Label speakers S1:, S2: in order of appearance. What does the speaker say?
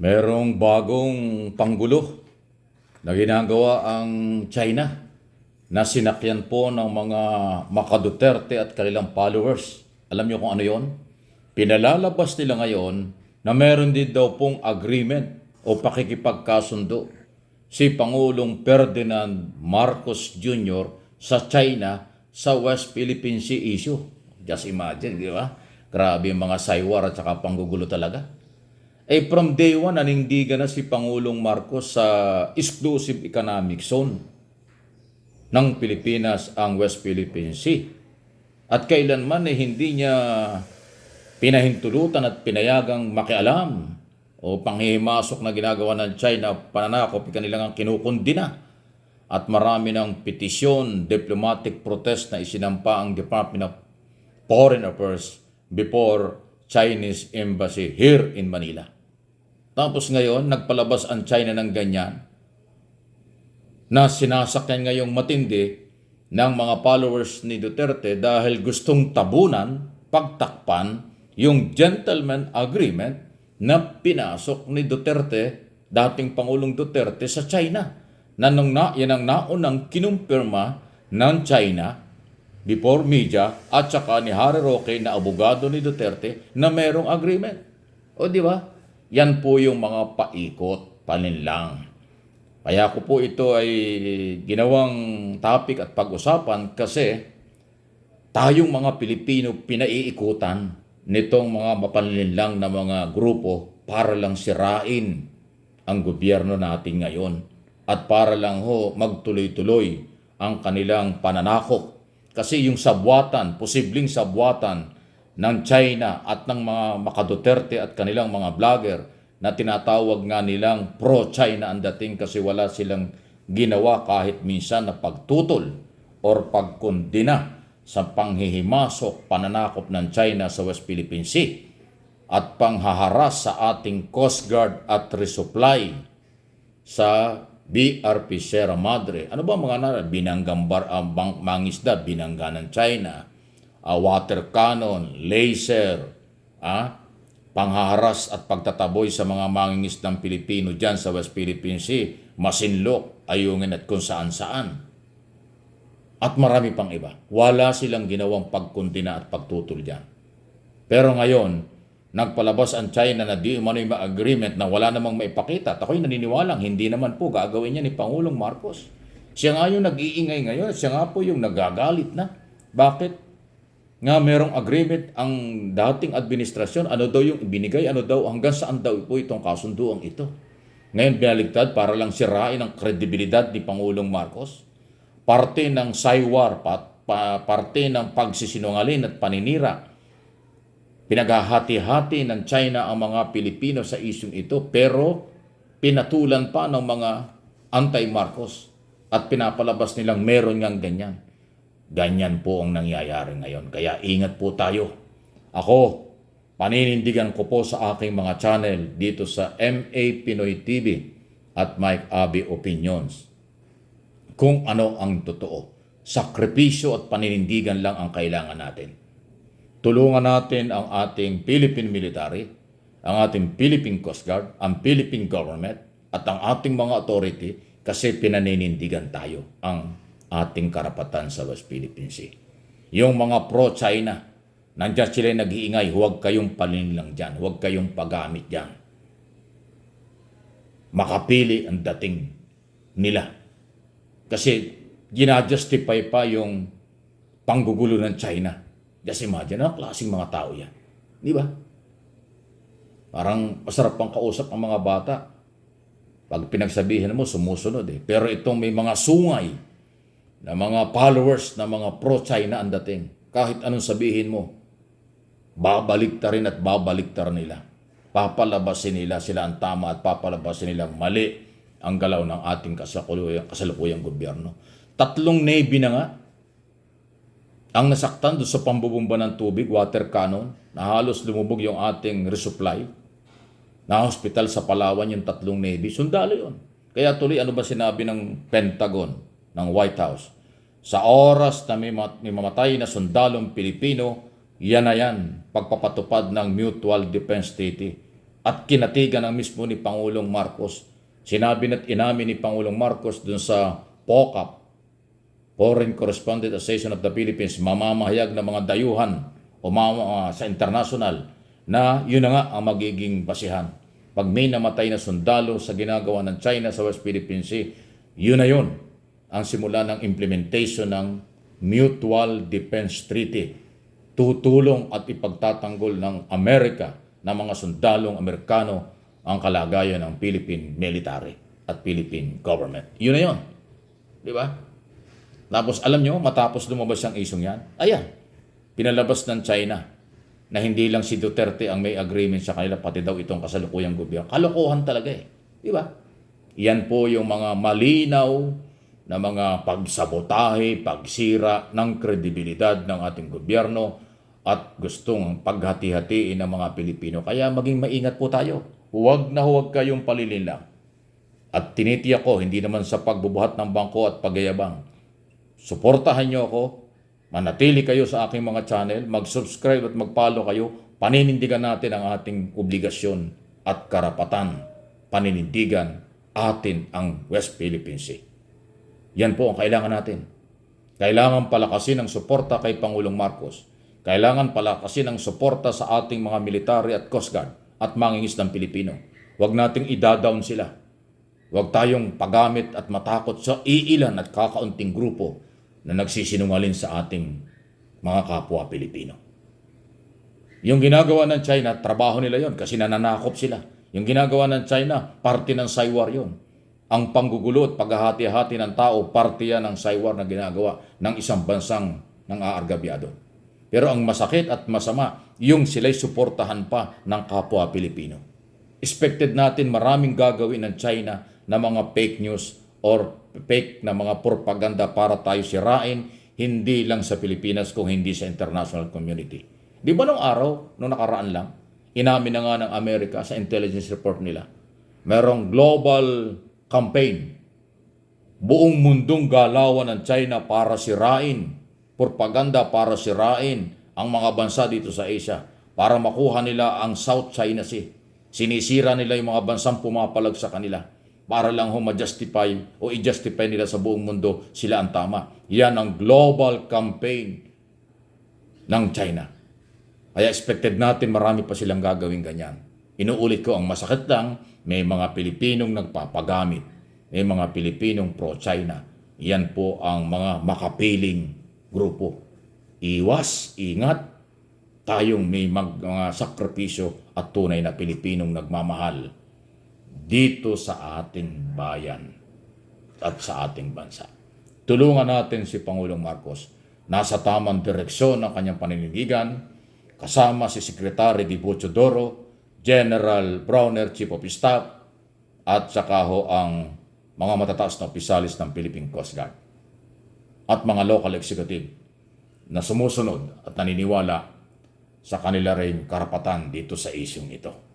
S1: Merong bagong panggulo na ginagawa ang China na sinakyan po ng mga Duterte at kanilang followers. Alam niyo kung ano yon? Pinalalabas nila ngayon na meron din daw pong agreement o pakikipagkasundo si Pangulong Ferdinand Marcos Jr. sa China sa West Philippine Sea issue. Just imagine, di ba? Grabe yung mga saywar at saka panggugulo talaga. From day one, nanindigan na si Pangulong Marcos sa exclusive economic zone ng Pilipinas ang West Philippine Sea. At kailanman hindi niya pinahintulutan at pinayagang makialam o panghihimasok na ginagawa ng China pananakop kanilang ang kinukundina. At marami ng petisyon, diplomatic protest na isinampa ang Department of Foreign Affairs before Chinese Embassy here in Manila. Tapos ngayon, nagpalabas ang China ng ganyan na sinasakyan ngayong matindi ng mga followers ni Duterte dahil gustong tabunan, pagtakpan yung gentleman agreement na pinasok ni Duterte, dating Pangulong Duterte sa China. Yan ang naunang kinumpirma ng China before media at saka ni Harry Roque na abogado ni Duterte na merong agreement. O di ba? Yan po yung mga paikot, paninlang. Kaya ko po ito ay ginawang topic at pag-usapan kasi tayong mga Pilipino pinaiikutan nitong mga mapanlinlang na mga grupo para lang sirain ang gobyerno natin ngayon at para lang magtuloy-tuloy ang kanilang pananakop. Kasi yung sabwatan, posibleng sabwatan ng China at ng mga Duterte at kanilang mga vlogger na tinatawag nga nilang pro-China ang dating kasi wala silang ginawa kahit minsan na pagtutol or pagkondina sa panghihimasok, pananakop ng China sa West Philippine Sea at panghaharas sa ating Coast Guard at resupply sa BRP Sierra Madre. Ano ba mga binanggambar ang mangisda, binangga ng China, water cannon, laser, panghaharas at pagtataboy sa mga mangingisdang Pilipino dyan sa West Philippine Sea, Masinloc, Ayungin at kung saan-saan. At marami pang iba. Wala silang ginawang pagkundina at pagtutol dyan. Pero ngayon, nagpalabas ang China na di umano'y ma-agreement na wala namang maipakita. At ako'y naniniwalang hindi naman po gagawin niya ni Pangulong Marcos. Siya nga yung nag-iingay ngayon. Siya nga po yung nagagalit na. Bakit? Nga merong agreement ang dating administrasyon, ano daw yung ibinigay, ano daw, hanggang saan daw po itong kasunduang ito. Ngayon binaligtad para lang sirain ang kredibilidad ni Pangulong Marcos. Parte ng saywar, parte ng pagsisinungaling at paninira. Pinaghahati-hati ng China ang mga Pilipino sa isyung ito, pero pinatulan pa ng mga anti-Marcos at pinapalabas nilang meron ngang ganyan. Ganyan po ang nangyayari ngayon. Kaya ingat po tayo. Ako, paninindigan ko po sa aking mga channel dito sa MA Pinoy TV at Mike Abi Opinions kung ano ang totoo. Sakripisyo at paninindigan lang ang kailangan natin. Tulungan natin ang ating Philippine Military, ang ating Philippine Coast Guard, ang Philippine Government at ang ating mga authority kasi pinaninindigan tayo ang ating karapatan sa West Philippine Sea. Yung mga pro-China, nandiyan sila nag-iingay, huwag kayong paninlang dyan, huwag kayong paggamit dyan. Makapili ang dating nila. Kasi ginajustify pa yung panggugulo ng China. Just imagine, ang klaseng mga tao yan. Di ba? Parang masarap pang kausap ang mga bata. Pag pinagsabihan mo, sumusunod eh. Pero itong may mga sungay na mga followers na mga pro-China ang dating. Kahit anong sabihin mo, babaliktarin at babaliktar nila. Papalabasin nila sila ang tama at papalabasin nilang mali ang galaw ng ating kasalukuyang gobyerno. 3 Navy na nga ang nasaktan doon sa pambubumba ng tubig, water cannon, na halos lumubog yung ating resupply. Na hospital sa Palawan yung 3 Navy. Sundalo yun. Kaya tuloy, ano ba sinabi ng Pentagon, ng White House? Sa oras na may mamatay na sundalong Pilipino, yan na yan, pagpapatupad ng Mutual Defense Treaty. at kinatigan ng mismo ni Pangulong Marcos. Sinabi at inamin ni Pangulong Marcos dun sa POCAP, Foreign Correspondent Association of the Philippines, mamamahayag ng mga dayuhan o sa international na yun na nga ang magiging basihan. Pag may namatay na sundalo sa ginagawa ng China sa West Philippine Sea, yun na yun ang simula ng implementation ng Mutual Defense Treaty. Tutulong at ipagtatanggol ng Amerika na mga sundalong Amerikano ang kalagayan ng Philippine military at Philippine government. Yun na yun. Di ba? Tapos alam nyo, matapos lumabas ang isyong yan, ayan, pinalabas ng China na hindi lang si Duterte ang may agreement sa kanila, pati daw itong kasalukuyang gobyerno. Kalokohan talaga eh. Di ba? Yan po yung mga malinaw na mga pagsabotahe, pagsira ng kredibilidad ng ating gobyerno at gustong paghati-hatiin ng mga Pilipino. Kaya maging maingat po tayo. Huwag na huwag kayong palilinlang. At tinitiyak ko, hindi naman sa pagbubuhat ng bangko at pagyayabang. Suportahan niyo ako, manatili kayo sa aking mga channel, mag-subscribe at mag-follow kayo, paninindigan natin ang ating obligasyon at karapatan. Paninindigan atin ang West Philippine Sea. Yan po ang kailangan natin. Kailangan palakasin ang suporta kay Pangulong Marcos. Kailangan palakasin ang suporta sa ating mga military at Coast Guard at mangingisdang Pilipino. Huwag nating i-down sila. Huwag tayong pagamit at matakot sa iilan at kakaunting grupo na nagsisinungaling sa ating mga kapwa Pilipino. Yung ginagawa ng China, trabaho nila yon kasi nananakop sila. Yung ginagawa ng China, parte ng Saywar yon. Ang panggugulo at paghahati-hati ng tao, parte yan ng Saywar na ginagawa ng isang bansang nang-aargabyado. Pero ang masakit at masama, yung sila'y suportahan pa ng kapwa Pilipino. Expected natin maraming gagawin ng China na mga fake news or fake na mga propaganda para tayo sirain, hindi lang sa Pilipinas kung hindi sa international community. Di ba nung araw, nung nakaraan lang, inamin na nga ng Amerika sa intelligence report nila, merong global campaign, buong mundong galawan ng China para sirain, propaganda para sirain ang mga bansa dito sa Asia, para makuha nila ang South China Sea. Sinisira nila yung mga bansang pumapalag sa kanila para lang ma-justify o i-justify nila sa buong mundo sila ang tama. Yan ang global campaign ng China. Kaya expected natin marami pa silang gagawin ganyan. Inuulit ko, ang masakit lang, may mga Pilipinong nagpapagamit. May mga Pilipinong pro-China. Yan po ang mga makapiling grupo. Iwas, ingat, tayong may mga sakripisyo at tunay na Pilipinong nagmamahal dito sa ating bayan at sa ating bansa. Tulungan natin si Pangulong Marcos. Nasa tamang direksyon ng kanyang paninindigan, kasama si Secretary Di Bocciodoro, General Browner, Chief of Staff, at saka ho ang mga matataas na opisyalis ng Philippine Coast Guard at mga local executive na sumusunod at naniniwala sa kanila rin karapatan dito sa isyong ito.